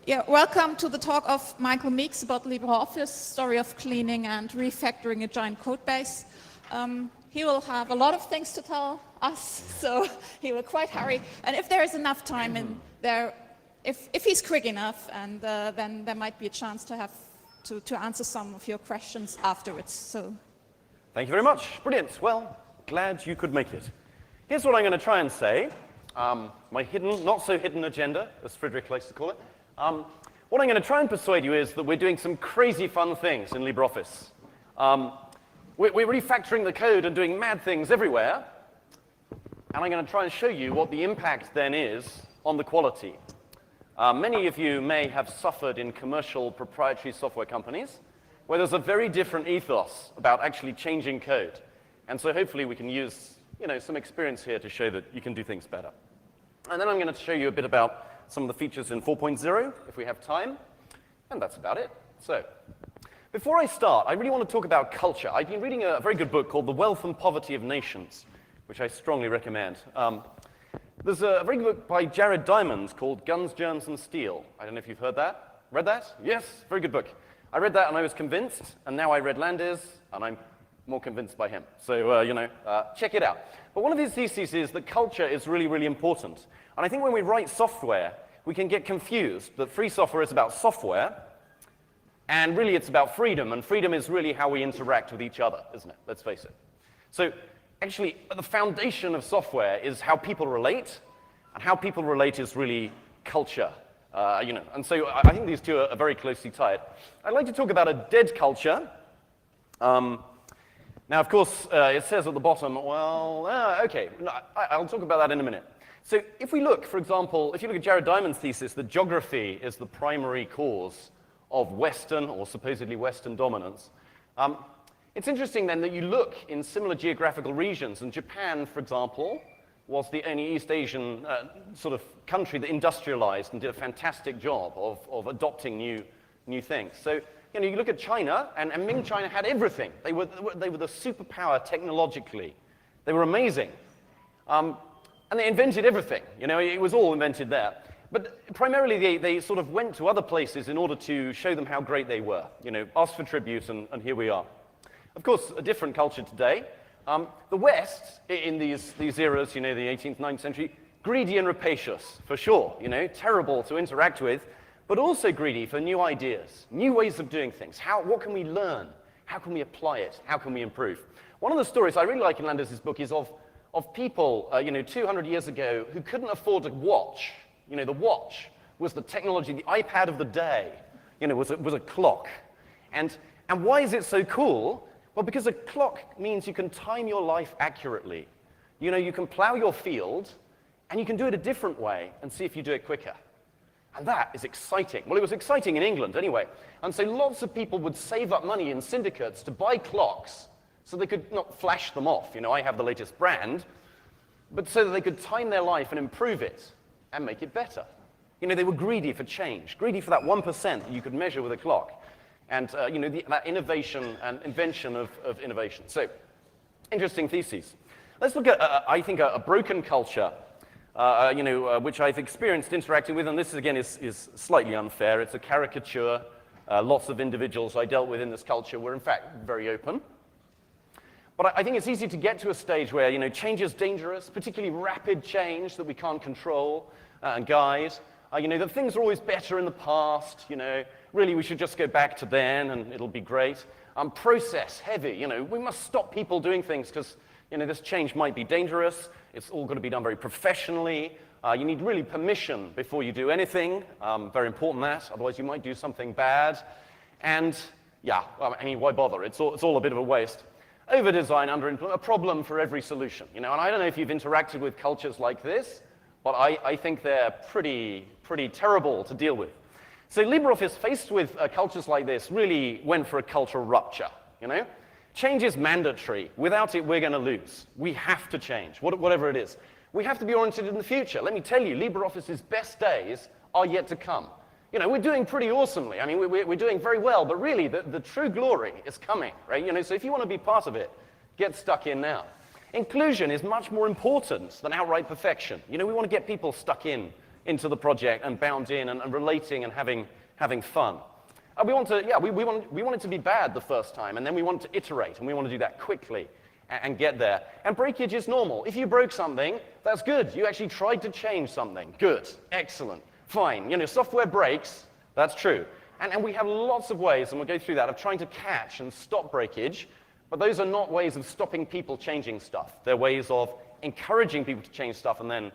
Yeah, welcome to the talk of Michael Meeks about LibreOffice, story of cleaning and refactoring a giant code base. He will have a lot of things to tell us, so he will quite hurry. And if there is enough time in there, if he's quick enough, and then there might be a chance to have to answer some of your questions afterwards. So, thank you very much. Brilliant. Well, glad you could make it. Here's what I'm going to try and say. My hidden, not so hidden agenda, as Friedrich likes to call it. What I'm going to try and persuade you is that we're doing some crazy fun things in LibreOffice. We're refactoring the code and doing mad things everywhere. And I'm going to try and show you what the impact then is on the quality. Many of you may have suffered in commercial proprietary software companies where there's a very different ethos about actually changing code. And so hopefully we can use some experience here to show that you can do things better. And then I'm going to show you a bit about some of the features in 4.0, if we have time. And that's about it. So, before I start, I really want to talk about culture. I've been reading a very good book called The Wealth and Poverty of Nations, which I strongly recommend. There's a very good book by Jared Diamond called Guns, Germs, and Steel. I don't know if you've heard that. Read that? Yes, very good book. I read that and I was convinced, and now I read Landis, and I'm more convinced by him. So, check it out. But one of his theses is that culture is really, really important. And I think when we write software, we can get confused that free software is about software, and really it's about freedom, and freedom is really how we interact with each other, isn't it? Let's face it. So actually, the foundation of software is how people relate, and how people relate is really culture. And so I think these two are very closely tied. I'd like to talk about a dead culture. Now, of course, it says at the bottom, well, okay, I'll talk about that in a minute. So if we look, for example, if you look at Jared Diamond's thesis that geography is the primary cause of Western or supposedly Western dominance, it's interesting then that you look in similar geographical regions, and Japan, for example, was the only East Asian sort of country that industrialized and did a fantastic job of adopting new things. So you look at China, and Ming China had everything. They were the superpower technologically. They were amazing. And they invented everything. It was all invented there. But primarily, they sort of went to other places in order to show them how great they were. Asked for tribute, and here we are. Of course, a different culture today. The West, in these eras, the 18th, 19th century, greedy and rapacious, for sure. Terrible to interact with, but also greedy for new ideas, new ways of doing things. What can we learn? How can we apply it? How can we improve? One of the stories I really like in Landis' book is of people, 200 years ago who couldn't afford a watch. The watch was the technology, the iPad of the day, was a clock. And why is it so cool? Well, because a clock means you can time your life accurately. You can plow your field, and you can do it a different way and see if you do it quicker. And that is exciting. Well, it was exciting in England anyway. And so lots of people would save up money in syndicates to buy clocks so they could not flash them off. I have the latest brand, but so that they could time their life and improve it and make it better. They were greedy for change, greedy for that 1% that you could measure with a clock. And, that innovation and invention of innovation. So, interesting theses. Let's look at, I think, a broken culture, which I've experienced interacting with, and this, again, is slightly unfair. It's a caricature. Lots of individuals I dealt with in this culture were, in fact, very open. But I think it's easy to get to a stage where, change is dangerous, particularly rapid change that we can't control and guide. That things are always better in the past, really we should just go back to then and it'll be great. Process heavy, we must stop people doing things because, this change might be dangerous. It's all got to be done very professionally. You need really permission before you do anything. Very important that, otherwise you might do something bad. And yeah, why bother? It's all a bit of a waste. Over-design, under-implement, a problem for every solution. And I don't know if you've interacted with cultures like this, but I think they're pretty terrible to deal with. So LibreOffice, faced with cultures like this, really went for a cultural rupture. Change is mandatory. Without it, we're going to lose. We have to change, whatever it is. We have to be oriented in the future. Let me tell you, LibreOffice's best days are yet to come. We're doing pretty awesomely. We're doing very well, but really, the true glory is coming, right? So if you want to be part of it, get stuck in now. Inclusion is much more important than outright perfection. We want to get people stuck in into the project and bound in and relating and having fun. We want it to be bad the first time, and then we want to iterate, and we want to do that quickly and get there. And breakage is normal. If you broke something, that's good. You actually tried to change something. Good. Excellent. Fine. Software breaks. That's true. And we have lots of ways, and we'll go through that, of trying to catch and stop breakage, but those are not ways of stopping people changing stuff. They're ways of encouraging people to change stuff and then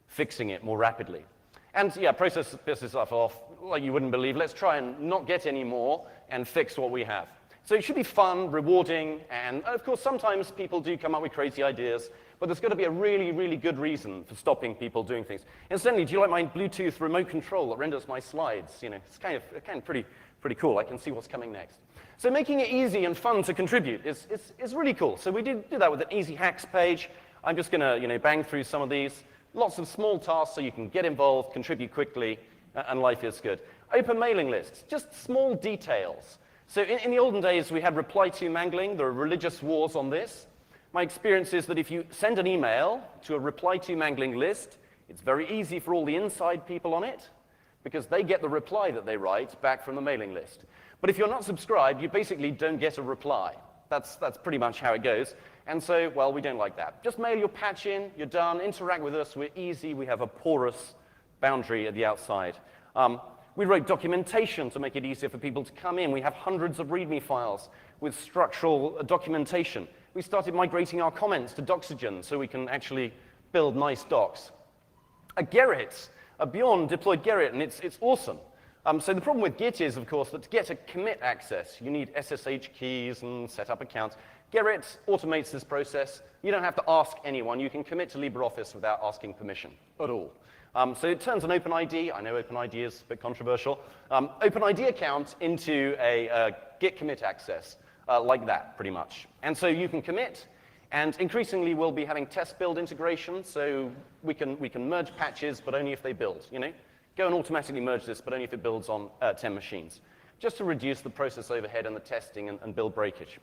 fixing it more rapidly. And yeah, process this stuff off like you wouldn't believe. Let's try and not get any more and fix what we have. So it should be fun, rewarding, and of course sometimes people do come up with crazy ideas, but there's got to be a really, really good reason for stopping people doing things. Incidentally, do you like my Bluetooth remote control that renders my slides? It's kind of pretty cool. I can see what's coming next. So making it easy and fun to contribute is really cool. So we do that with an easy hacks page. I'm just going to bang through some of these. Lots of small tasks so you can get involved, contribute quickly, and life is good. Open mailing lists, just small details. So in the olden days, we had reply-to mangling. There are religious wars on this. My experience is that if you send an email to a reply-to mangling list, it's very easy for all the inside people on it, because they get the reply that they write back from the mailing list. But if you're not subscribed, you basically don't get a reply. That's pretty much how it goes. And so, well, we don't like that. Just mail your patch in, you're done, interact with us, we're easy, we have a porous boundary at the outside. We wrote documentation to make it easier for people to come in. We have hundreds of README files with structural documentation. We started migrating our comments to Doxygen so we can actually build nice docs. Bjorn deployed Gerrit, and it's awesome. So the problem with Git is, of course, that to get a commit access, you need SSH keys and set up accounts. Gerrit automates this process. You don't have to ask anyone. You can commit to LibreOffice without asking permission at all. So it turns an OpenID, I know OpenID is a bit controversial, OpenID account into a Git commit access, like that, pretty much. And so you can commit, and increasingly we'll be having test build integration, so we can merge patches, but only if they build, Go and automatically merge this, but only if it builds on 10 machines, just to reduce the process overhead and the testing and build breakage.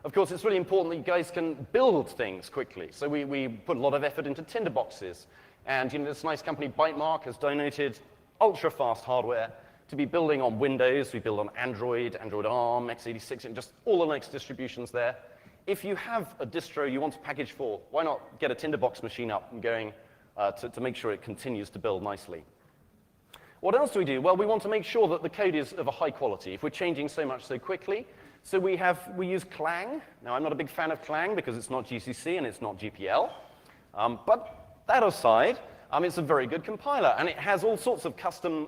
Of course, it's really important that you guys can build things quickly. So we put a lot of effort into tinderboxes. And this nice company, Bytemark, has donated ultra-fast hardware to be building on Windows. We build on Android, Android ARM, x86, and just all the Linux distributions there. If you have a distro you want to package for, why not get a tinderbox machine up and going to make sure it continues to build nicely? What else do we do? Well, we want to make sure that the code is of a high quality. If we're changing so much so quickly, so we use Clang. Now, I'm not a big fan of Clang because it's not GCC and it's not GPL. But that aside, it's a very good compiler, and it has all sorts of custom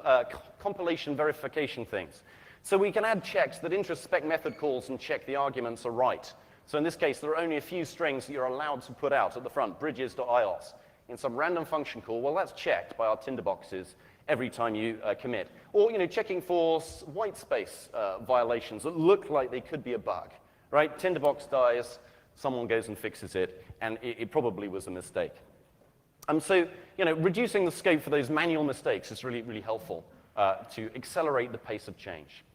compilation verification things. So we can add checks that introspect method calls and check the arguments are right. So in this case, there are only a few strings that you're allowed to put out at the front, bridges.ios, in some random function call. Well, that's checked by our tinderboxes every time you commit. Or, checking for white space violations that look like they could be a bug, right? Tinderbox dies, someone goes and fixes it, and it probably was a mistake. So, reducing the scope for those manual mistakes is really, really helpful to accelerate the pace of change.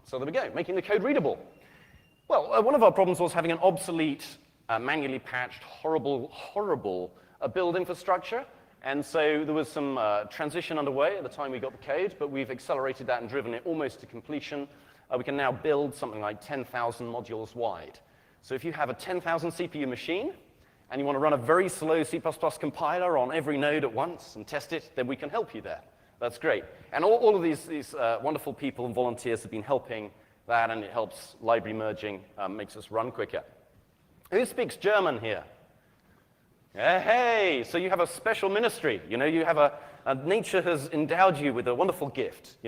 So there we go, making the code readable. Well, one of our problems was having an obsolete, manually patched, horrible build infrastructure. And so there was some transition underway at the time we got the code, but we've accelerated that and driven it almost to completion. We can now build something like 10,000 modules wide. So if you have a 10,000 CPU machine, and you want to run a very slow C++ compiler on every node at once and test it, then we can help you there. That's great. And all of these wonderful people and volunteers have been helping that, and it helps library merging, makes us run quicker. Who speaks German here? Hey, so you have a special ministry, you have nature has endowed you with a wonderful gift,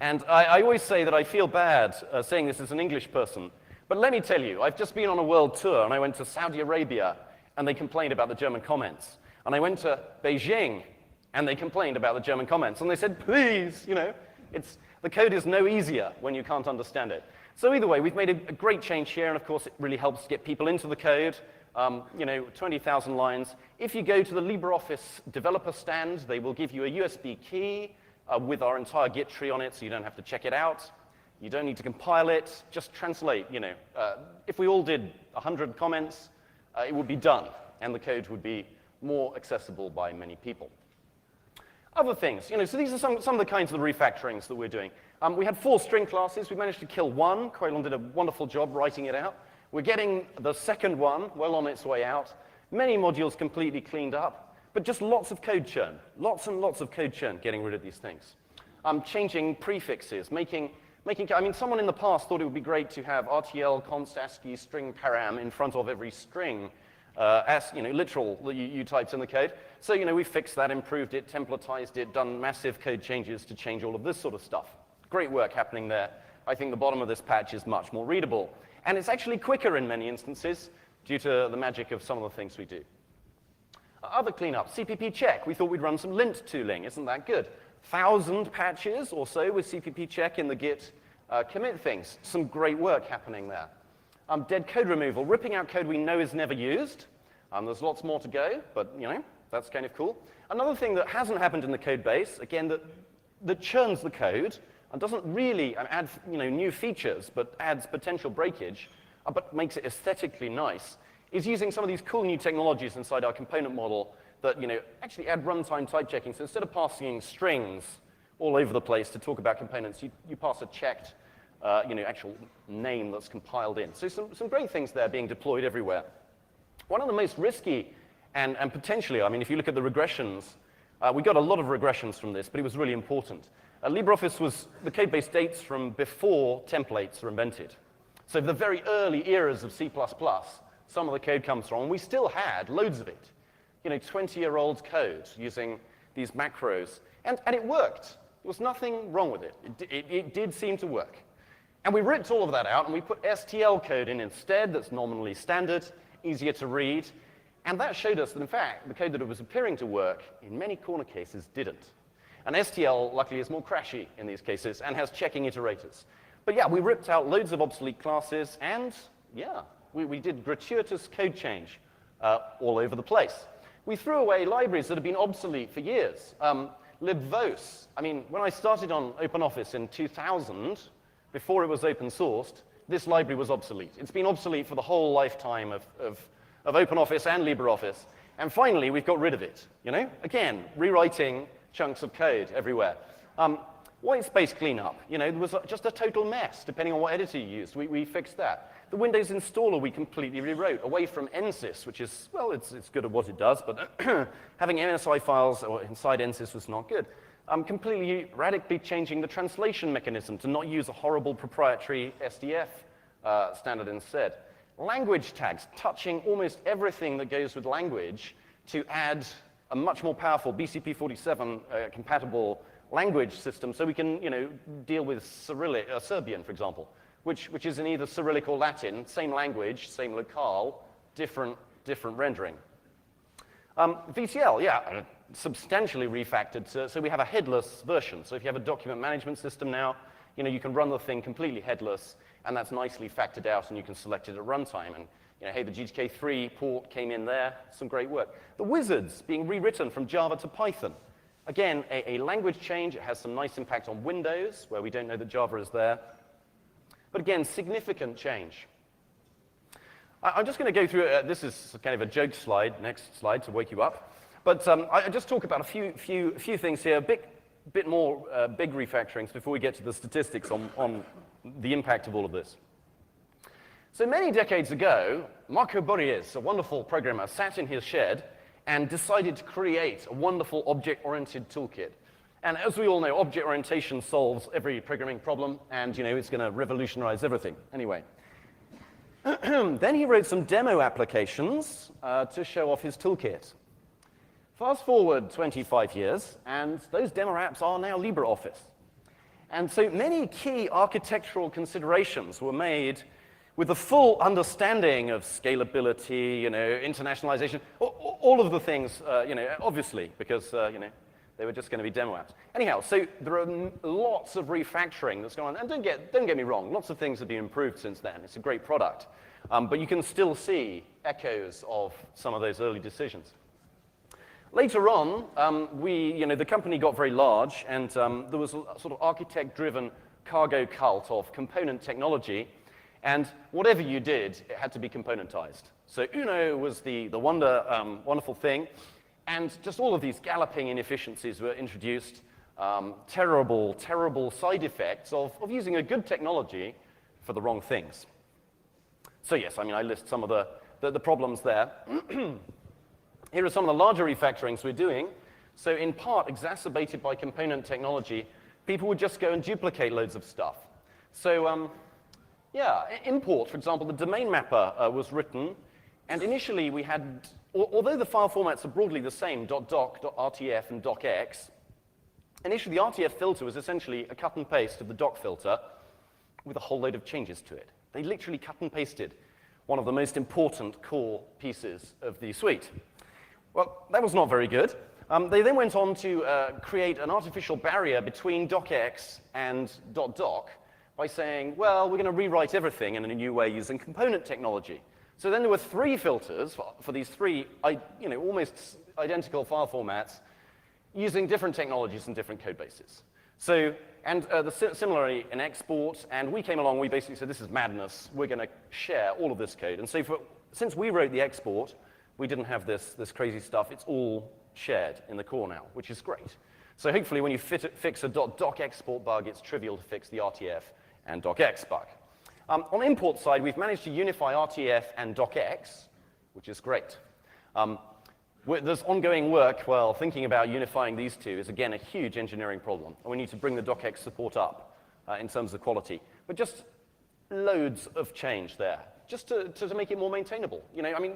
And I always say that I feel bad saying this as an English person, but let me tell you, I've just been on a world tour, and I went to Saudi Arabia, and they complained about the German comments. And I went to Beijing, and they complained about the German comments. And they said, please, the code is no easier when you can't understand it. So either way, we've made a great change here, and of course, it really helps get people into the code. 20,000 lines. If you go to the LibreOffice developer stand, they will give you a USB key with our entire Git tree on it, so you don't have to check it out. You don't need to compile it. Just translate, If we all did 100 comments, it would be done, and the code would be more accessible by many people. Other things, so these are some of the kinds of refactorings that we're doing. We had 4 string classes. We managed to kill 1. Koilon did a wonderful job writing it out. We're getting the second one well on its way out. Many modules completely cleaned up, but just lots of code churn. Lots and lots of code churn getting rid of these things. Changing prefixes, someone in the past thought it would be great to have RTL, const, ASCII, string, param in front of every string, literal that you typed in the code. So, we fixed that, improved it, templatized it, done massive code changes to change all of this sort of stuff. Great work happening there. I think the bottom of this patch is much more readable. And it's actually quicker in many instances due to the magic of some of the things we do. Other cleanup, CPP check. We thought we'd run some lint tooling. Isn't that good? 1,000 patches or so with CPP check in the Git commit things. Some great work happening there. Dead code removal, ripping out code we know is never used. There's lots more to go, but that's kind of cool. Another thing that hasn't happened in the code base, again, that churns the code and doesn't really add new features, but adds potential breakage, but makes it aesthetically nice, is using some of these cool new technologies inside our component model that actually add runtime type checking. So instead of passing strings all over the place to talk about components, you pass a checked actual name that's compiled in. So some great things there being deployed everywhere. One of the most risky and potentially, if you look at the regressions, we got a lot of regressions from this, but it was really important. LibreOffice the code base dates from before templates were invented. So the very early eras of C++, some of the code comes from, and we still had loads of it. 20-year-old code using these macros. And it worked. There was nothing wrong with it. It did seem to work. And we ripped all of that out, and we put STL code in instead that's nominally standard, easier to read. And that showed us that, in fact, the code that was appearing to work in many corner cases didn't. And STL, luckily, is more crashy in these cases and has checking iterators. But yeah, we ripped out loads of obsolete classes, and yeah, we did gratuitous code change all over the place. We threw away libraries that had been obsolete for years. LibVos. When I started on OpenOffice in 2000, before it was open sourced, this library was obsolete. It's been obsolete for the whole lifetime of OpenOffice and LibreOffice. And finally, we've got rid of it. Again, rewriting chunks of code everywhere. White space cleanup. There was just a total mess, depending on what editor you used. We fixed that. The Windows installer we completely rewrote, away from NSys, which is, well, it's good at what it does, but having MSI files inside NSys was not good. Completely radically changing the translation mechanism to not use a horrible proprietary SDF standard instead. Language tags, touching almost everything that goes with language to add a much more powerful BCP47 compatible language system so we can deal with Serbian, for example, which is in either Cyrillic or Latin, same language, same locale, different rendering. VTL, yeah, substantially refactored, so we have a headless version. So if you have a document management system now, you can run the thing completely headless, and that's nicely factored out, and you can select it at runtime. And hey, the GTK3 port came in there, some great work. The wizards being rewritten from Java to Python. Again, a language change. It has some nice impact on Windows, where we don't know that Java is there. But again, significant change. I'm just going to go through, this is kind of a joke slide, next slide to wake you up. But I just talk about a few things here, a bit more big refactorings before we get to the statistics on the impact of all of this. So many decades ago, Marco Borries, a wonderful programmer, sat in his shed and decided to create a wonderful object-oriented toolkit. And as we all know, object orientation solves every programming problem, and it's going to revolutionize everything. Anyway. Then he wrote some demo applications to show off his toolkit. Fast forward 25 years, and those demo apps are now LibreOffice. And so many key architectural considerations were made with a full understanding of scalability, internationalization, all of the things, obviously, because, they were just going to be demo apps. Anyhow, so there are lots of refactoring that's going on. And don't get me wrong, lots of things have been improved since then. It's a great product. But you can still see echoes of some of those early decisions. Later on, the company got very large, and there was a sort of architect-driven cargo cult of component technology. And whatever you did, it had to be componentized. So Uno was the wonderful thing, and just all of these galloping inefficiencies were introduced, terrible, terrible side effects of using a good technology for the wrong things. So yes, I mean, I list some of the problems there. Here are some of the larger refactorings we're doing. So in part, exacerbated by component technology, people would just go and duplicate loads of stuff. So yeah, import, for example, the domain mapper was written, and initially we had, although the file formats are broadly the same, .doc, .rtf, and .docx, initially the RTF filter was essentially a cut and paste of the doc filter with a whole load of changes to it. They literally cut and pasted one of the most important core pieces of the suite. Well, that was not very good. They then went on to create an artificial barrier between docx and .doc by saying, well, we're going to rewrite everything in a new way using component technology. So then there were three filters for these three almost identical file formats using different technologies and different code bases. So, and similarly in export, and we came along, we basically said, this is madness, we're going to share all of this code. And so since we wrote the export, we didn't have this crazy stuff. It's all shared in the core now, which is great. So hopefully when you fix a .doc export bug, it's trivial to fix the RTF and docx bug. On the import side, we've managed to unify RTF and docx, which is great. There's ongoing work, well, thinking about unifying these two is, again, a huge engineering problem. And we need to bring the docx support up in terms of quality. But just loads of change there, just to make it more maintainable. You know, I mean,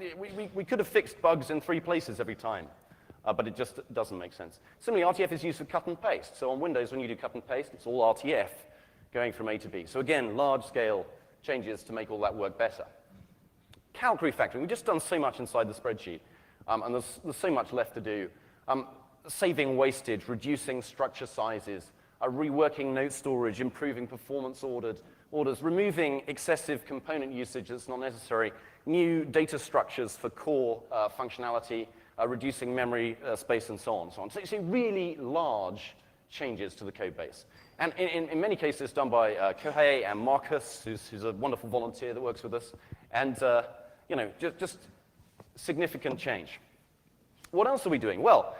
we could have fixed bugs in 3 places every time, but it just doesn't make sense. Similarly, RTF is used for cut and paste. So on Windows, when you do cut and paste, it's all RTF going from A to B. So again, large-scale changes to make all that work better. Calc refactoring, we've just done so much inside the spreadsheet. And there's so much left to do. Saving wastage, reducing structure sizes, reworking note storage, improving performance orders, removing excessive component usage that's not necessary, new data structures for core functionality, reducing memory space, and so on. So really large changes to the code base. And in many cases done by Kohei and Marcus, who's a wonderful volunteer that works with us. And just significant change. What else are we doing? Well,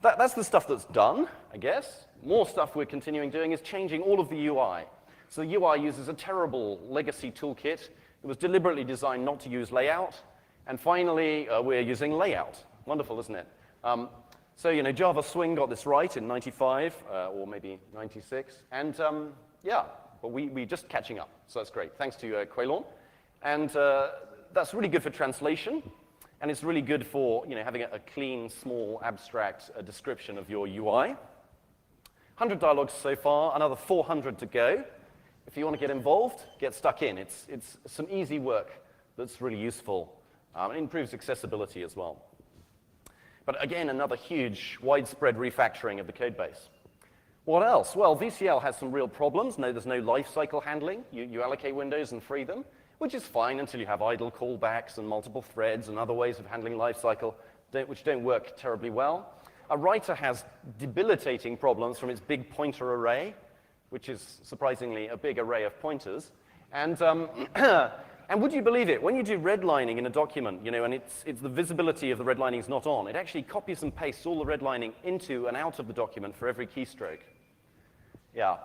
that's the stuff that's done, I guess. More stuff we're continuing doing is changing all of the UI. So the UI uses a terrible legacy toolkit. It was deliberately designed not to use layout. And finally, we're using layout. Wonderful, isn't it? So, Java Swing got this right in 95, or maybe 96. And yeah, but we're just catching up. So that's great. Thanks to Quailon. And that's really good for translation. And it's really good for having a clean, small, abstract description of your UI. 100 dialogues so far, another 400 to go. If you want to get involved, get stuck in. It's some easy work that's really useful. It improves accessibility as well. But again, another huge, widespread refactoring of the code base. What else? Well, VCL has some real problems. No, there's no lifecycle handling. You allocate windows and free them, which is fine until you have idle callbacks and multiple threads and other ways of handling lifecycle which don't work terribly well. A writer has debilitating problems from its big pointer array, which is surprisingly a big array of pointers. And, and would you believe it? When you do redlining in a document, and it's the visibility of the redlining is not on, it actually copies and pastes all the redlining into and out of the document for every keystroke. Yeah.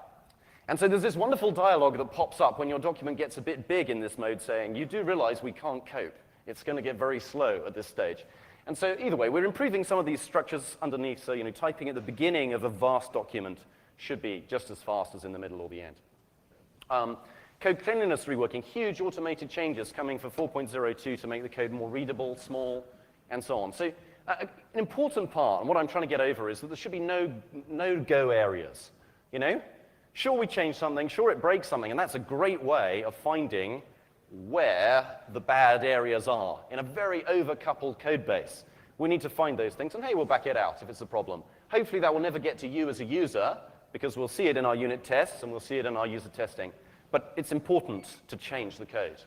And so there's this wonderful dialogue that pops up when your document gets a bit big in this mode saying, you do realize we can't cope. It's going to get very slow at this stage. And so either way, we're improving some of these structures underneath. So typing at the beginning of a vast document should be just as fast as in the middle or the end. Code cleanliness reworking, huge automated changes coming for 4.02 to make the code more readable, small, and so on. So an important part, and what I'm trying to get over, is that there should be no-go areas. Sure, we change something, sure, it breaks something, and that's a great way of finding where the bad areas are in a very overcoupled code base. We need to find those things, and hey, we'll back it out if it's a problem. Hopefully that will never get to you as a user, because we'll see it in our unit tests, and we'll see it in our user testing. But it's important to change the code.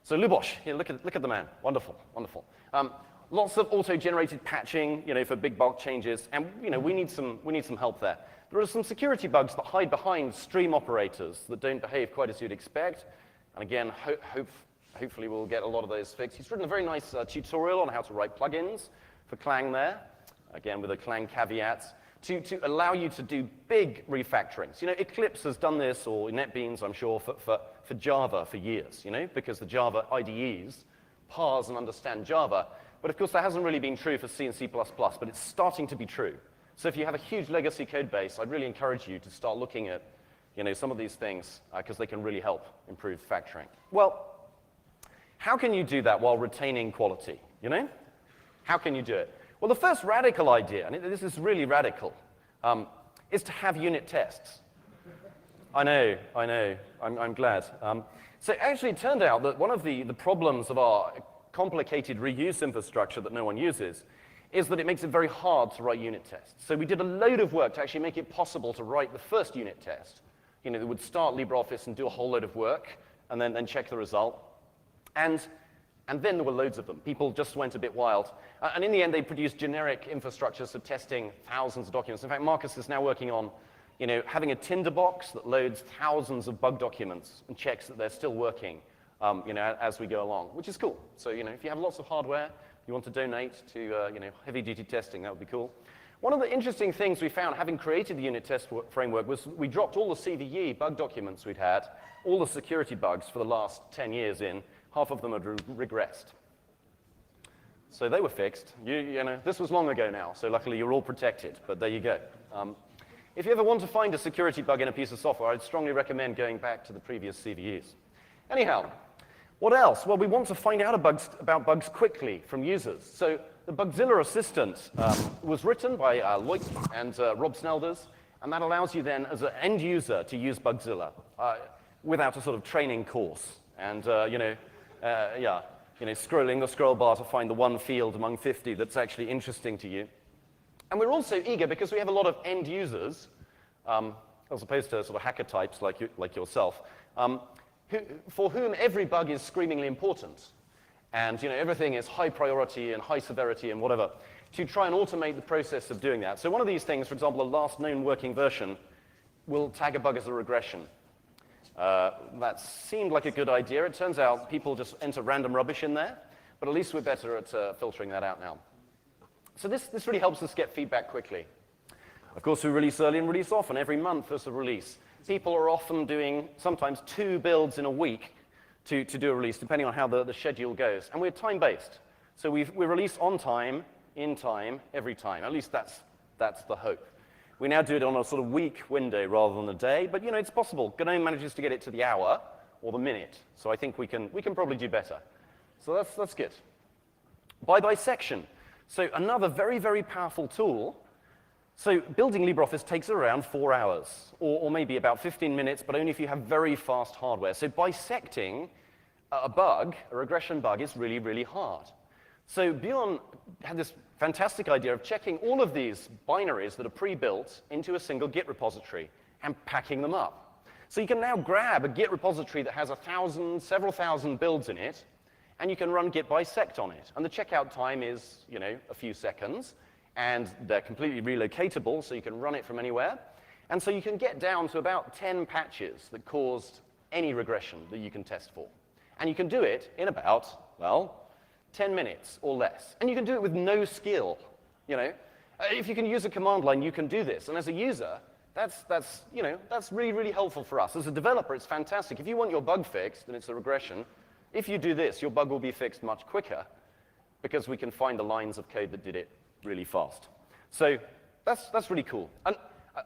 So Luboš, here, look at the man. Wonderful, wonderful. Lots of auto-generated patching, for big bulk changes, and we need some help there. There are some security bugs that hide behind stream operators that don't behave quite as you'd expect. And again, hopefully we'll get a lot of those fixed. He's written a very nice tutorial on how to write plugins for Clang there, again with a Clang caveat, to allow you to do big refactorings. You know, Eclipse has done this, or NetBeans, I'm sure, for Java for years, you know, because the Java IDEs parse and understand Java. But of course, that hasn't really been true for C and C++, but it's starting to be true. So if you have a huge legacy code base, I'd really encourage you to start looking at, you know, some of these things, because they can really help improve factoring. Well, how can you do that while retaining quality, you know? How can you do it? Well, the first radical idea, and this is really radical, is to have unit tests. I know, I'm glad. So actually, it turned out that one of the problems of our complicated reuse infrastructure that no one uses is that it makes it very hard to write unit tests. So we did a load of work to actually make it possible to write the first unit test. You know, that would start LibreOffice and do a whole load of work, and then check the result. And then there were loads of them. People just went a bit wild. And in the end, they produced generic infrastructures for testing thousands of documents. In fact, Marcus is now working on, you know, having a tinderbox that loads thousands of bug documents and checks that they're still working, you know, as we go along, which is cool. So, you know, if you have lots of hardware, you want to donate to, you know, heavy-duty testing, that would be cool. One of the interesting things we found, having created the unit test framework, was we dropped all the CVE bug documents we'd had, all the security bugs for the last 10 years in. Half of them had regressed. So they were fixed. You know, this was long ago now, so luckily you're all protected, but there you go. If you ever want to find a security bug in a piece of software, I'd strongly recommend going back to the previous CVEs. Anyhow, what else? Well, we want to find out about bugs quickly from users. So the Bugzilla Assistant was written by Loic and Rob Snelders, and that allows you then, as an end user, to use Bugzilla without a sort of training course. And, scrolling the scroll bar to find the one field among 50 that's actually interesting to you. And we're also eager, because we have a lot of end users, as opposed to sort of hacker types like yourself, for whom every bug is screamingly important. And, you know, everything is high priority and high severity and whatever, to try and automate the process of doing that. So one of these things, for example, a last known working version, will tag a bug as a regression. That seemed like a good idea. It turns out people just enter random rubbish in there, but at least we're better at filtering that out now. So this really helps us get feedback quickly. Of course, we release early and release often. Every month there's a release. People are often doing sometimes 2 builds in a week to do a release, depending on how the schedule goes. And we're time-based. So we release on time, in time, every time. At least that's the hope. We now do it on a sort of week window rather than a day, but you know, it's possible. GNOME manages to get it to the hour or the minute, so I think we can probably do better. So that's good. By bisection. So another very, very powerful tool. So building LibreOffice takes around 4 hours, or maybe about 15 minutes, but only if you have very fast hardware. So bisecting a bug, a regression bug, is really, really hard. So Bjorn had this fantastic idea of checking all of these binaries that are pre-built into a single Git repository and packing them up. So you can now grab a Git repository that has several thousand builds in it, and you can run git bisect on it. And the checkout time is, you know, a few seconds, and they're completely relocatable, so you can run it from anywhere. And so you can get down to about 10 patches that caused any regression that you can test for. And you can do it in about, well, 10 minutes or less. And you can do it with no skill, you know. If you can use a command line, you can do this. And as a user, that's really, really helpful for us. As a developer, it's fantastic. If you want your bug fixed, and it's a regression, if you do this, your bug will be fixed much quicker, because we can find the lines of code that did it really fast. So that's really cool. And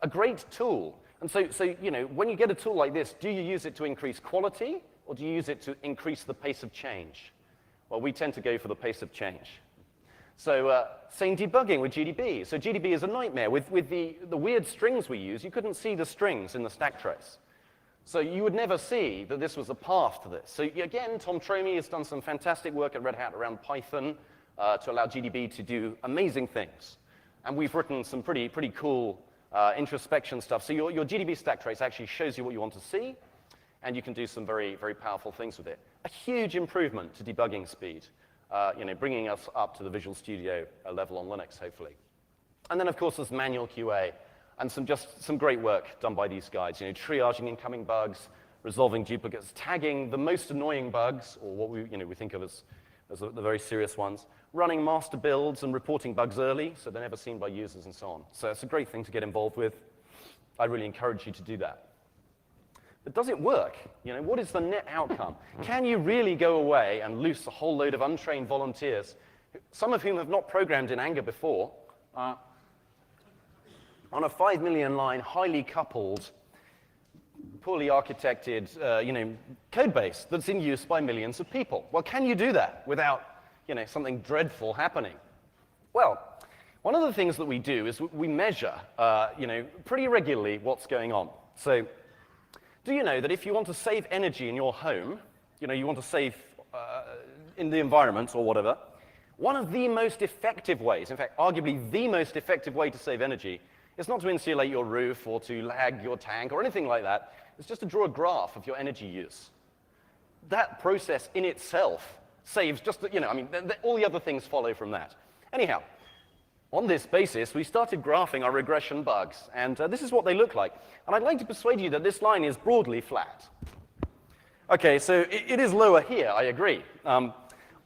a great tool. And so you know, when you get a tool like this, do you use it to increase quality, or do you use it to increase the pace of change? Well, we tend to go for the pace of change. So same debugging with GDB. So GDB is a nightmare. With the weird strings we use, you couldn't see the strings in the stack trace. So you would never see that this was a path to this. So again, Tom Tromey has done some fantastic work at Red Hat around Python to allow GDB to do amazing things. And we've written some pretty cool introspection stuff. So your GDB stack trace actually shows you what you want to see, and you can do some very, very powerful things with it. A huge improvement to debugging speed, you know, bringing us up to the Visual Studio level on Linux, hopefully. And then, of course, there's manual QA, and some great work done by these guys. You know, triaging incoming bugs, resolving duplicates, tagging the most annoying bugs, or what we think of as the very serious ones, running master builds and reporting bugs early so they're never seen by users and so on. So it's a great thing to get involved with. I really encourage you to do that. But does it work? What is the net outcome? Can you really go away and loose a whole load of untrained volunteers, some of whom have not programmed in Anger before, on a 5 million line, highly coupled, poorly architected code base that's in use by millions of people? Well, can you do that without something dreadful happening? Well, one of the things that we do is we measure pretty regularly what's going on. So do you know that if you want to save energy in your home, you want to save in the environment or whatever, one of the most effective ways, in fact, arguably the most effective way to save energy, is not to insulate your roof or to lag your tank or anything like that. It's just to draw a graph of your energy use. That process in itself saves just, all the other things follow from that. Anyhow, on this basis, we started graphing our regression bugs, and this is what they look like. And I'd like to persuade you that this line is broadly flat. Okay, so it is lower here, I agree.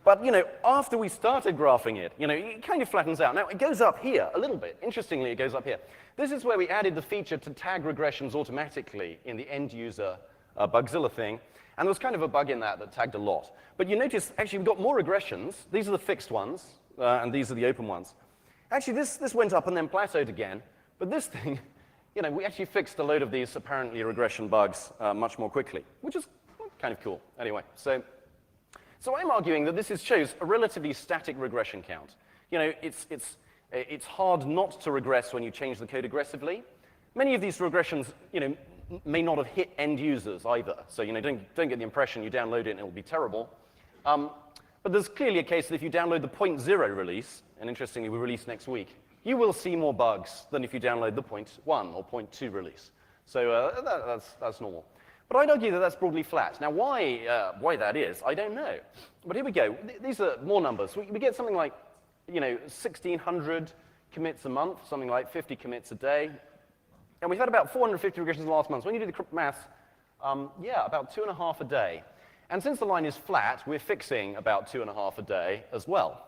But after we started graphing it, it kind of flattens out. Now, it goes up here a little bit. Interestingly, it goes up here. This is where we added the feature to tag regressions automatically in the end-user Bugzilla thing. And there was kind of a bug in that tagged a lot. But you notice, actually, we've got more regressions. These are the fixed ones, and these are the open ones. Actually, this went up and then plateaued again. But this thing, we actually fixed a load of these apparently regression bugs much more quickly, which is kind of cool. Anyway, so I'm arguing that this shows a relatively static regression count. It's hard not to regress when you change the code aggressively. Many of these regressions, may not have hit end users either. So, don't get the impression you download it and it will be terrible. But there's clearly a case that if you download the 0.0 release, and interestingly, we release next week, you will see more bugs than if you download the 0.1 or 0.2 release. So that's normal. But I'd argue that that's broadly flat. Now, why that is, I don't know. But here we go. These are more numbers. We get something like 1,600 commits a month, something like 50 commits a day. And we've had about 450 regressions last month. So when you do the maths, about 2.5 a day. And since the line is flat, we're fixing about 2.5 a day as well.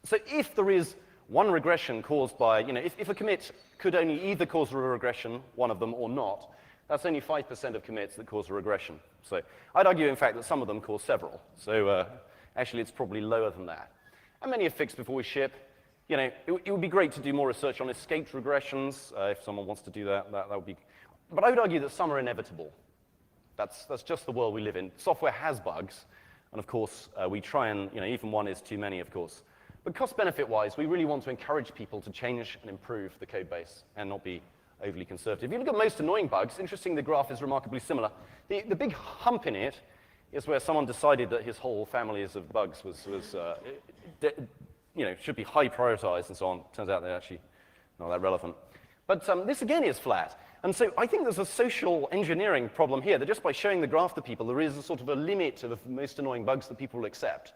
So if there is one regression caused by, if a commit could only either cause a regression, one of them, or not, that's only 5% of commits that cause a regression. So I'd argue, in fact, that some of them cause several. So actually, it's probably lower than that. And many are fixed before we ship. It would be great to do more research on escaped regressions. If someone wants to do that, that would be. But I would argue that some are inevitable. That's just the world we live in. Software has bugs. And of course, we try and, even one is too many, of course. But cost-benefit-wise, we really want to encourage people to change and improve the code base and not be overly conservative. If you look at most annoying bugs, interesting, the graph is remarkably similar. The big hump in it is where someone decided that his whole family of bugs should be high prioritized and so on. Turns out they're actually not that relevant. But this again is flat. And so I think there's a social engineering problem here, that just by showing the graph to people, there is a sort of a limit to the most annoying bugs that people will accept.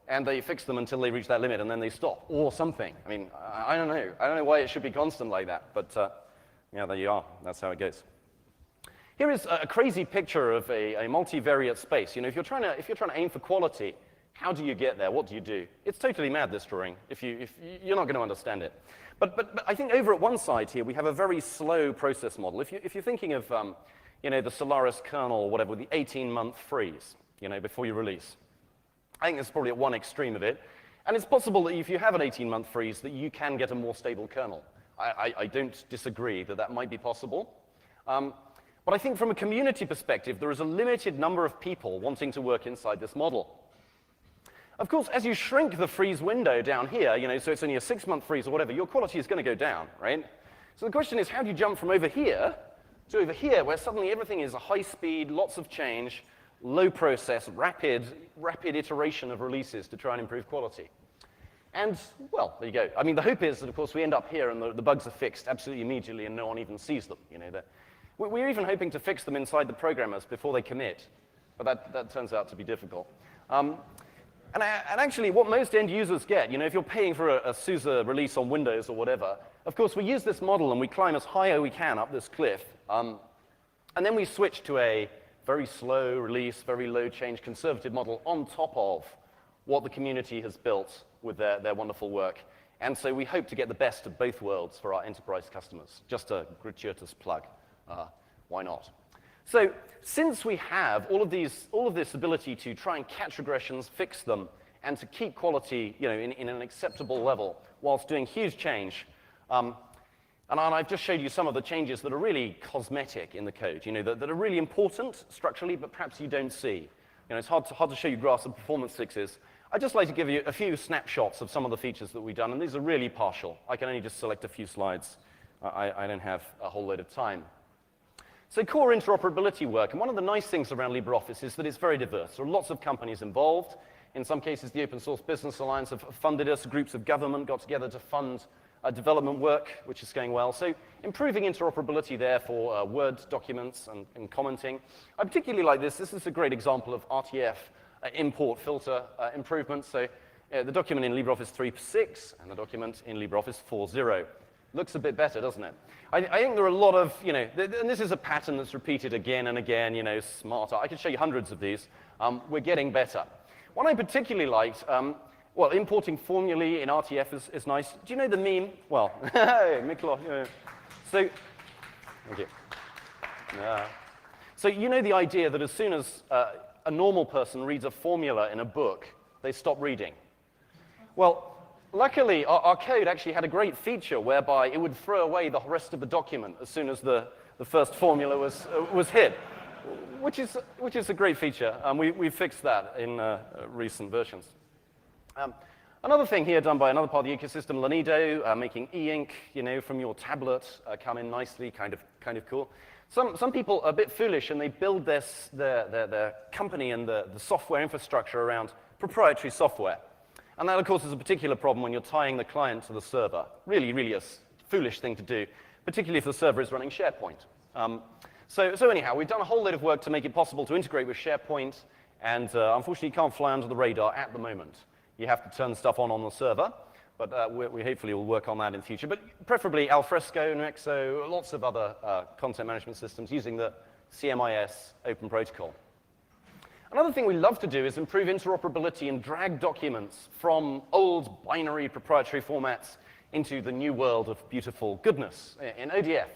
And they fix them until they reach that limit, and then they stop, or something. I mean, I don't know. I don't know why it should be constant like that, but there you are. That's how it goes. Here is a crazy picture of a multivariate space. If you're trying to aim for quality, how do you get there? What do you do? It's totally mad, this drawing. If you're not going to understand it. But I think over at one side here, we have a very slow process model. If you're thinking of the Solaris kernel or whatever, with the 18-month freeze, before you release. I think that's probably at one extreme of it. And it's possible that if you have an 18-month freeze, that you can get a more stable kernel. I don't disagree that might be possible. But I think from a community perspective, there is a limited number of people wanting to work inside this model. Of course, as you shrink the freeze window down here, so it's only a 6-month freeze or whatever, your quality is going to go down, right? So the question is, how do you jump from over here to over here, where suddenly everything is a high speed, lots of change, low process, rapid iteration of releases to try and improve quality? And, well, there you go. I mean, the hope is that, of course, we end up here and the bugs are fixed absolutely immediately and no one even sees them. We're even hoping to fix them inside the programmers before they commit, but that turns out to be difficult. And actually, what most end users get, if you're paying for a SUSE release on Windows or whatever, of course, we use this model and we climb as high as we can up this cliff. And then we switch to a very slow release, very low change, conservative model on top of what the community has built with their wonderful work. And so we hope to get the best of both worlds for our enterprise customers. Just a gratuitous plug. Why not? So since we have all of this ability to try and catch regressions, fix them, and to keep quality in an acceptable level whilst doing huge change, and I've just showed you some of the changes that are really cosmetic in the code, that are really important structurally, but perhaps you don't see. It's hard to show you graphs of performance fixes. I'd just like to give you a few snapshots of some of the features that we've done, and these are really partial. I can only just select a few slides. I don't have a whole load of time. So core interoperability work, and one of the nice things around LibreOffice is that it's very diverse. There are lots of companies involved. In some cases, the Open Source Business Alliance have funded us. Groups of government got together to fund development work, which is going well. So improving interoperability there for Word documents and commenting. I particularly like this. This is a great example of RTF import filter improvements. So the document in LibreOffice 3.6 and the document in LibreOffice 4.0. Looks a bit better, doesn't it? I think there are a lot of, and this is a pattern that's repeated again and again, smarter. I could show you hundreds of these. We're getting better. One I particularly liked, well, importing formulae in RTF is nice. Do you know the meme? Well, hey, Miklo. So, thank you. So you know the idea that as soon as a normal person reads a formula in a book, they stop reading. Well, luckily, our code actually had a great feature whereby it would throw away the rest of the document as soon as the first formula was hit, which is a great feature. We fixed that in recent versions. Another thing here done by another part of the ecosystem, Lanido, making e-ink, from your tablet come in nicely, kind of cool. Some people are a bit foolish and they build their company and the software infrastructure around proprietary software. And that, of course, is a particular problem when you're tying the client to the server. Really, really a foolish thing to do, particularly if the server is running SharePoint. So anyhow, we've done a whole load of work to make it possible to integrate with SharePoint, and unfortunately, you can't fly under the radar at the moment. You have to turn stuff on the server, but we hopefully will work on that in the future. But preferably Alfresco, Nexo, lots of other content management systems using the CMIS open protocol. Another thing we love to do is improve interoperability and drag documents from old binary proprietary formats into the new world of beautiful goodness in ODF.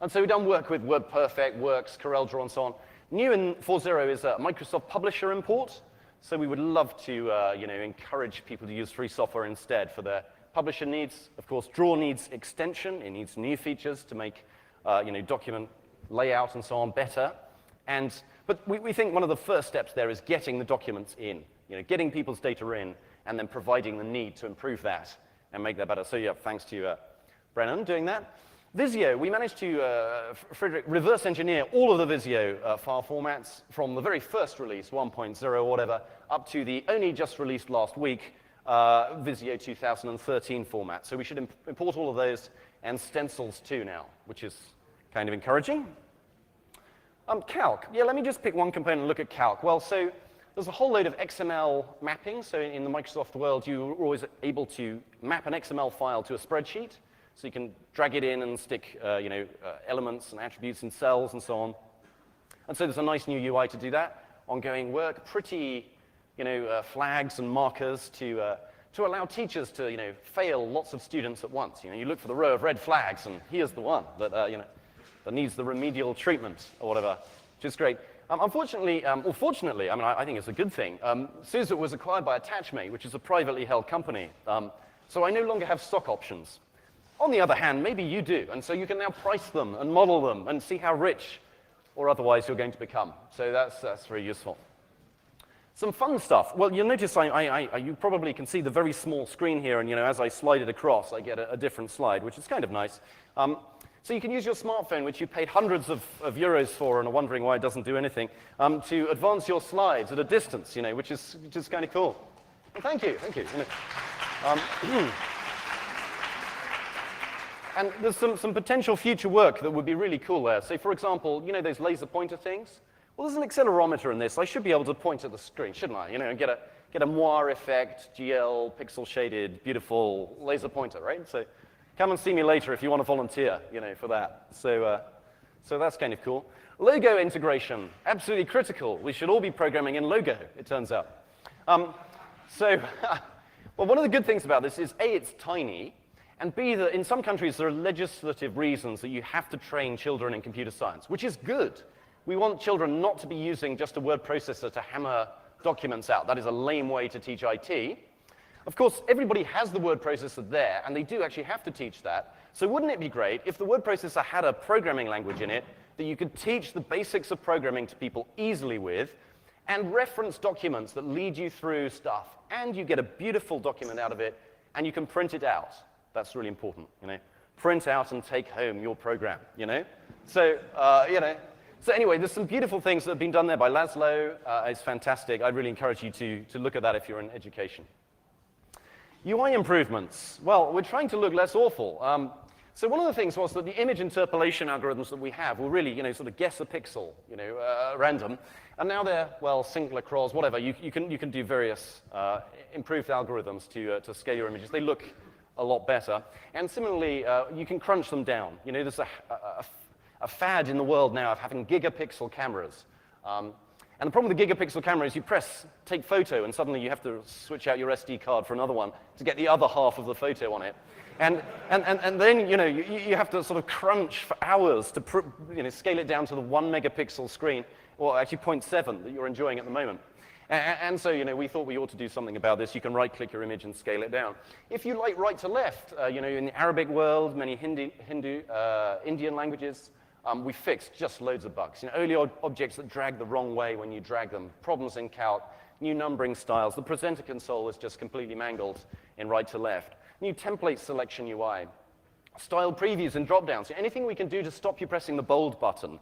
And so we've done work with WordPerfect, Works, CorelDRAW, and so on. New in 4.0 is a Microsoft Publisher import. So we would love to encourage people to use free software instead for their publisher needs. Of course, Draw needs extension. It needs new features to make document layout and so on better. But we think one of the first steps there is getting the documents in, getting people's data in, and then providing the need to improve that and make that better. So yeah, thanks to Brennan doing that. Visio, we managed to, Frederick, reverse engineer all of the Visio file formats from the very first release, 1.0 or whatever, up to the only just released last week, Visio 2013 format. So we should import all of those and stencils too now, which is kind of encouraging. Calc. Yeah, let me just pick one component and look at Calc. Well, so there's a whole load of XML mapping. So in the Microsoft world, you're always able to map an XML file to a spreadsheet. So you can drag it in and stick elements and attributes in cells and so on. And so there's a nice new UI to do that. Ongoing work, pretty flags and markers to allow teachers to fail lots of students at once. You look for the row of red flags, and here's the one that that needs the remedial treatment or whatever, which is great. Unfortunately, or fortunately, I think it's a good thing, SUSE was acquired by Attachmate, which is a privately held company. So I no longer have stock options. On the other hand, maybe you do, and so you can now price them and model them and see how rich or otherwise you're going to become. So that's very useful. Some fun stuff. Well, you'll notice you probably can see the very small screen here, and as I slide it across, I get a different slide, which is kind of nice. So you can use your smartphone, which you paid hundreds of euros for and are wondering why it doesn't do anything, to advance your slides at a distance, which is kind of cool. Well, thank you. And there's some potential future work that would be really cool there. So, for example, those laser pointer things? Well, there's an accelerometer in this. I should be able to point at the screen, shouldn't I? And get a moire effect, GL, pixel shaded, beautiful laser pointer, right? So come and see me later if you want to volunteer, for that. So So that's kind of cool. Logo integration, absolutely critical. We should all be programming in Logo, it turns out. Well, one of the good things about this is, A, it's tiny, and B, that in some countries there are legislative reasons that you have to train children in computer science, which is good. We want children not to be using just a word processor to hammer documents out. That is a lame way to teach IT. Of course, everybody has the word processor there, and they do actually have to teach that. So wouldn't it be great if the word processor had a programming language in it that you could teach the basics of programming to people easily with, and reference documents that lead you through stuff, and you get a beautiful document out of it, and you can print it out. That's really important, you know. Print out and take home your program, you know. So, you know. So anyway, there's some beautiful things that have been done there by Laszlo. It's fantastic. I'd really encourage you to look at that if you're in education. UI improvements. Well, we're trying to look less awful. So one of the things was that the image interpolation algorithms that we have will really, you know, sort of guess a pixel, you know, random. And now they're, well, singular crawls, whatever. You can do various improved algorithms to scale your images. They look a lot better. And similarly, you can crunch them down. You know, there's a fad in the world now of having gigapixel cameras. And the problem with the gigapixel camera is you press take photo, and suddenly you have to switch out your SD card for another one to get the other half of the photo on it. And then, you know, you have to sort of crunch for hours to you know, scale it down to the 1 megapixel screen, or actually 0.7 that you're enjoying at the moment. And so, you know, we thought we ought to do something about this. You can right-click your image and scale it down. If you like right to left, you know, in the Arabic world, many Indian languages, we fixed just loads of bugs. You know, early objects that drag the wrong way when you drag them, problems in Calc, new numbering styles. The presenter console is just completely mangled in right to left. New template selection UI, style previews and drop-downs. So anything we can do to stop you pressing the bold button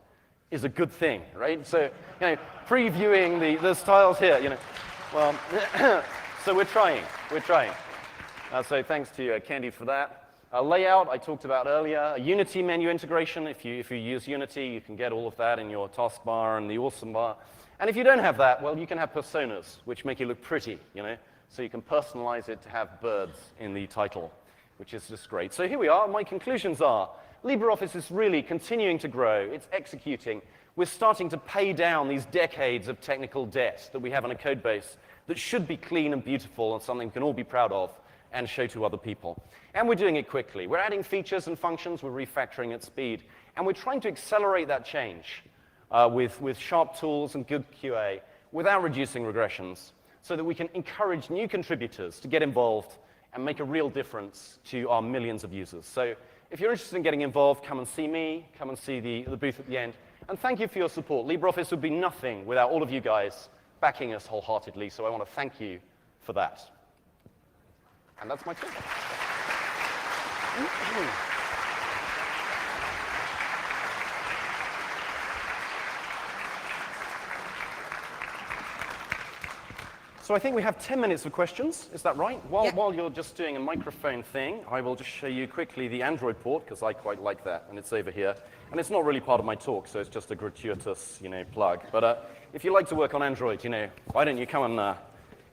is a good thing, right? So, you know, previewing the styles here, you know. Well, so we're trying. So thanks to Candy for that. Layout, I talked about earlier. A Unity menu integration. If you use Unity, you can get all of that in your taskbar and the awesome bar. And if you don't have that, well, you can have personas, which make you look pretty, you know. So you can personalize it to have birds in the title, which is just great. So here we are. My conclusions are, LibreOffice is really continuing to grow. It's executing. We're starting to pay down these decades of technical debt that we have on a code base that should be clean and beautiful and something we can all be proud of and show to other people. And we're doing it quickly. We're adding features and functions. We're refactoring at speed. And we're trying to accelerate that change with sharp tools and good QA without reducing regressions, so that we can encourage new contributors to get involved and make a real difference to our millions of users. So if you're interested in getting involved, come and see me, come and see the booth at the end. And thank you for your support. LibreOffice would be nothing without all of you guys backing us wholeheartedly, so I want to thank you for that. And that's my talk. So I think we have 10 minutes for questions. Is that right? While you're just doing a microphone thing, I will just show you quickly the Android port, because I quite like that, and it's over here. And it's not really part of my talk, so it's just a gratuitous, you know, plug. But if you like to work on Android, you know, why don't you come and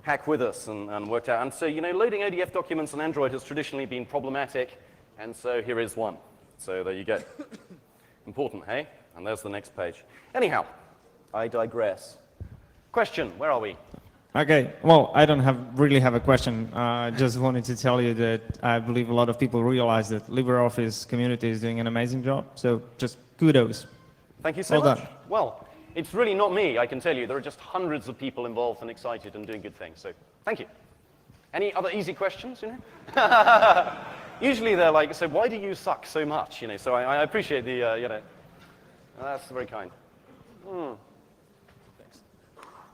hack with us and work out. And so, you know, loading ODF documents on Android has traditionally been problematic, and so here is one. So there you go. Important, hey? And there's the next page. Anyhow, I digress. Question, where are we? Okay, well, I don't really have a question. I just wanted to tell you that I believe a lot of people realize that LibreOffice community is doing an amazing job. So just kudos. Thank you so Well much. done. Well, it's really not me, I can tell you. There are just hundreds of people involved and excited and doing good things. So thank you. Any other easy questions, you know? Usually they're like, so why do you suck so much? You know, so I appreciate the, you know, that's very kind.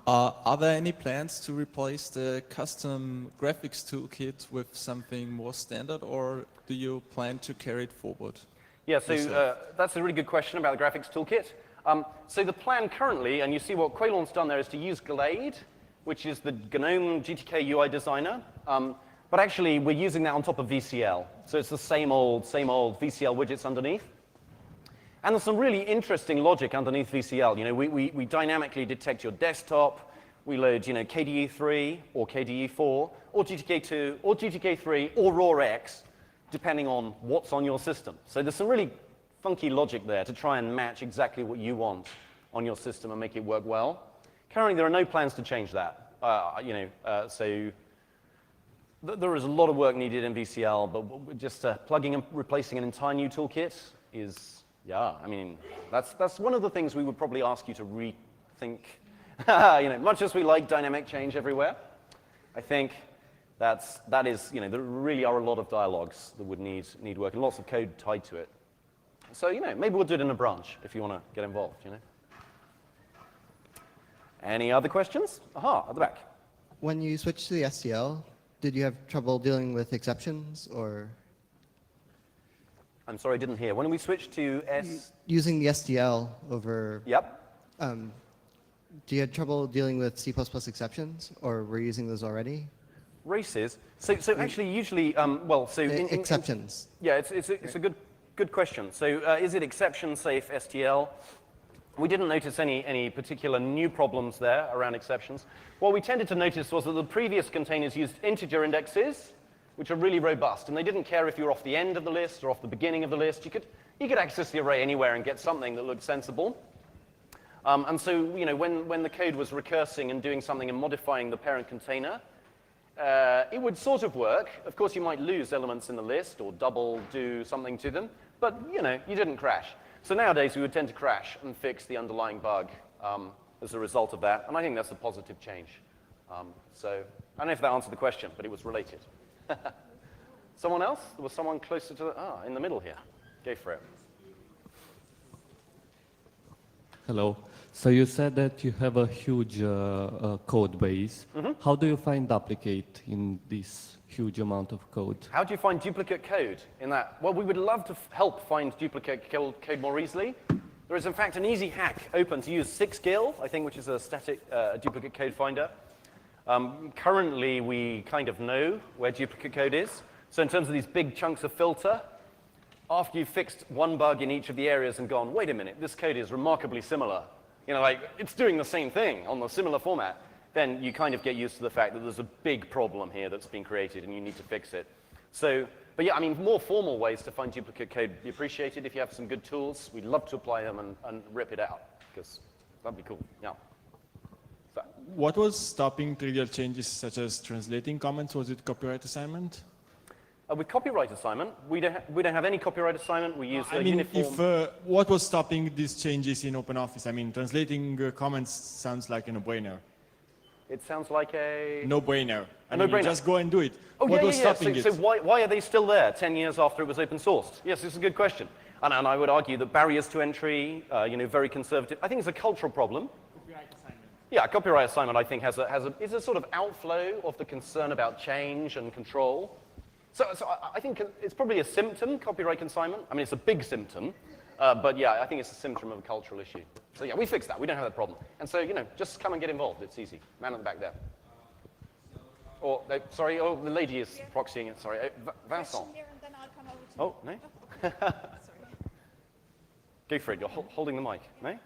Are there any plans to replace the custom graphics toolkit with something more standard, or do you plan to carry it forward? Yeah, so that's a really good question about the graphics toolkit. So the plan currently, and you see what Quaylon's done there, is to use Glade, which is the GNOME GTK UI designer. But actually, we're using that on top of VCL. So it's the same old VCL widgets underneath. And there's some really interesting logic underneath VCL. You know, we dynamically detect your desktop. We load, you know, KDE3 or KDE4 or GTK2 or GTK3 or RAWX, depending on what's on your system. So there's some really funky logic there to try and match exactly what you want on your system and make it work well. Currently, there are no plans to change that. So there is a lot of work needed in VCL, but just plugging and replacing an entire new toolkit is, yeah, I mean, that's one of the things we would probably ask you to rethink. Much as we like dynamic change everywhere, I think that is, there really are a lot of dialogues that would need work and lots of code tied to it. So, maybe we'll do it in a branch if you want to get involved, Any other questions? Aha, at the back. When you switched to the STL, did you have trouble dealing with exceptions, or? I'm sorry, I didn't hear. When we switched to Using the STL over... Yep. Do you have trouble dealing with C++ exceptions, or were you using those already? Races. So actually, usually, exceptions. Yeah, it's a good question. So is it exception-safe STL? We didn't notice any particular new problems there around exceptions. What we tended to notice was that the previous containers used integer indexes, which are really robust, and they didn't care if you were off the end of the list or off the beginning of the list. You could access the array anywhere and get something that looked sensible. And so, when the code was recursing and doing something and modifying the parent container, it would sort of work. Of course, you might lose elements in the list or double do something to them, but, you didn't crash. So nowadays, we would tend to crash and fix the underlying bug as a result of that, and I think that's a positive change. So I don't know if that answered the question, but it was related. Someone else? There was someone closer to in the middle here. Go for it. Hello. So you said that you have a huge code base. Mm-hmm. How do you find duplicate in this huge amount of code? How do you find duplicate code in that? Well, we would love to help find duplicate code more easily. There is, in fact, an easy hack open to use 6gil, I think, which is a static duplicate code finder. Currently, we kind of know where duplicate code is. So in terms of these big chunks of filter, after you've fixed one bug in each of the areas and gone, wait a minute, this code is remarkably similar. It's doing the same thing on the similar format, then you kind of get used to the fact that there's a big problem here that's been created and you need to fix it. So, but yeah, more formal ways to find duplicate code would be appreciated. If you have some good tools, we'd love to apply them and rip it out, because that'd be cool, yeah. So. What was stopping trivial changes such as translating comments? Was it copyright assignment? With copyright assignment, we don't have any copyright assignment. We use uniform. What was stopping these changes in OpenOffice? Translating comments sounds like a no-brainer. It sounds like a... No-brainer. No-brainer. Just go and do it. Oh, what was stopping it? So why are they still there 10 years after it was open sourced? Yes, it's a good question. And I would argue that barriers to entry, very conservative. I think it's a cultural problem. Copyright assignment. Yeah, copyright assignment, I think, is a sort of outflow of the concern about change and control. So I think it's probably a symptom, copyright consignment. It's a big symptom, but yeah, I think it's a symptom of a cultural issue. So yeah, we fixed that. We don't have that problem. And so, just come and get involved. It's easy. Man at the back there. The lady is proxying it. Sorry, Vincent. Oh, no? Go for it. You're holding the mic. No?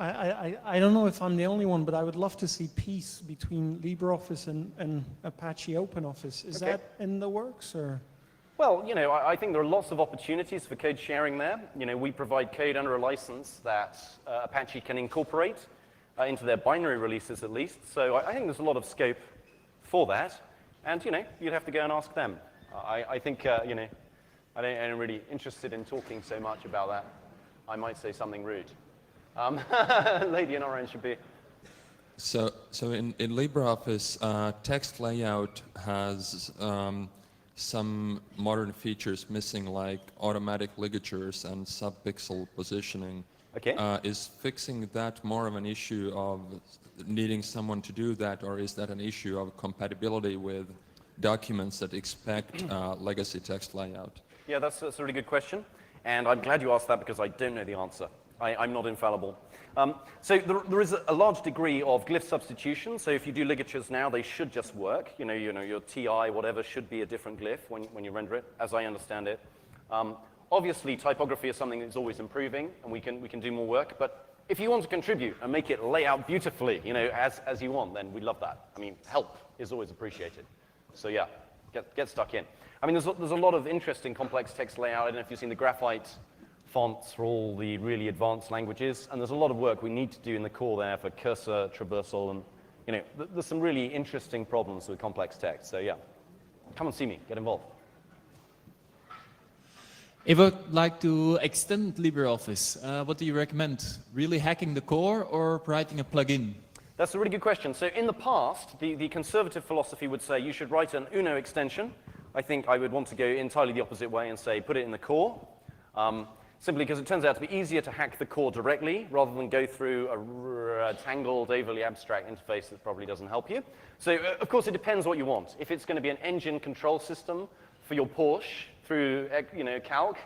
I don't know if I'm the only one, but I would love to see peace between LibreOffice and Apache OpenOffice. Is that in the works, or? Well, I think there are lots of opportunities for code sharing there. We provide code under a license that Apache can incorporate into their binary releases at least. So I think there's a lot of scope for that. And, you'd have to go and ask them. I think, I'm really interested in talking so much about that. I might say something rude. Lady in orange should be. So in LibreOffice, text layout has some modern features missing, like automatic ligatures and subpixel positioning. Okay. Is fixing that more of an issue of needing someone to do that, or is that an issue of compatibility with documents that expect legacy text layout? Yeah, that's a really good question. And I'm glad you asked that because I don't know the answer. I'm not infallible. So there is a large degree of glyph substitution. So if you do ligatures now, they should just work. Your TI, whatever, should be a different glyph when you render it, as I understand it. Obviously, typography is something that's always improving, and we can do more work. But if you want to contribute and make it lay out beautifully, as you want, then we'd love that. Help is always appreciated. So yeah, get stuck in. I mean, there's a lot of interesting complex text layout. I don't know if you've seen the graphite fonts for all the really advanced languages, and there's a lot of work we need to do in the core there for cursor, traversal, and there's some really interesting problems with complex text. So yeah, come and see me, get involved. If I would like to extend LibreOffice, what do you recommend? Really hacking the core or writing a plugin? That's a really good question. So in the past, the conservative philosophy would say you should write an Uno extension. I think I would want to go entirely the opposite way and say put it in the core, simply because it turns out to be easier to hack the core directly rather than go through a tangled, overly abstract interface that probably doesn't help you. So of course, it depends what you want. If it's going to be an engine control system for your Porsche through calc,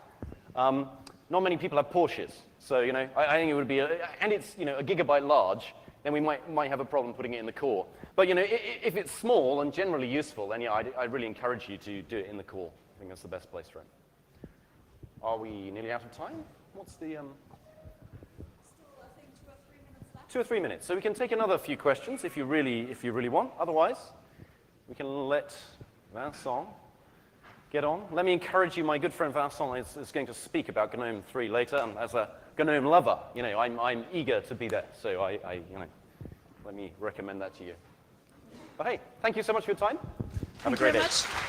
not many people have Porsches. So I think it would be, and it's a gigabyte large, then we might have a problem putting it in the core. But if it's small and generally useful, then yeah, I really encourage you to do it in the core. I think that's the best place for it. Are we nearly out of time? What's the? Still, I think 2 or 3 minutes left. 2 or 3 minutes. So we can take another few questions if you really want. Otherwise, we can let Vincent get on. Let me encourage you. My good friend Vincent is going to speak about GNOME 3 later, and as a GNOME lover, I'm eager to be there. So let me recommend that to you. But hey, thank you so much for your time. Have a great day. Thank you very much.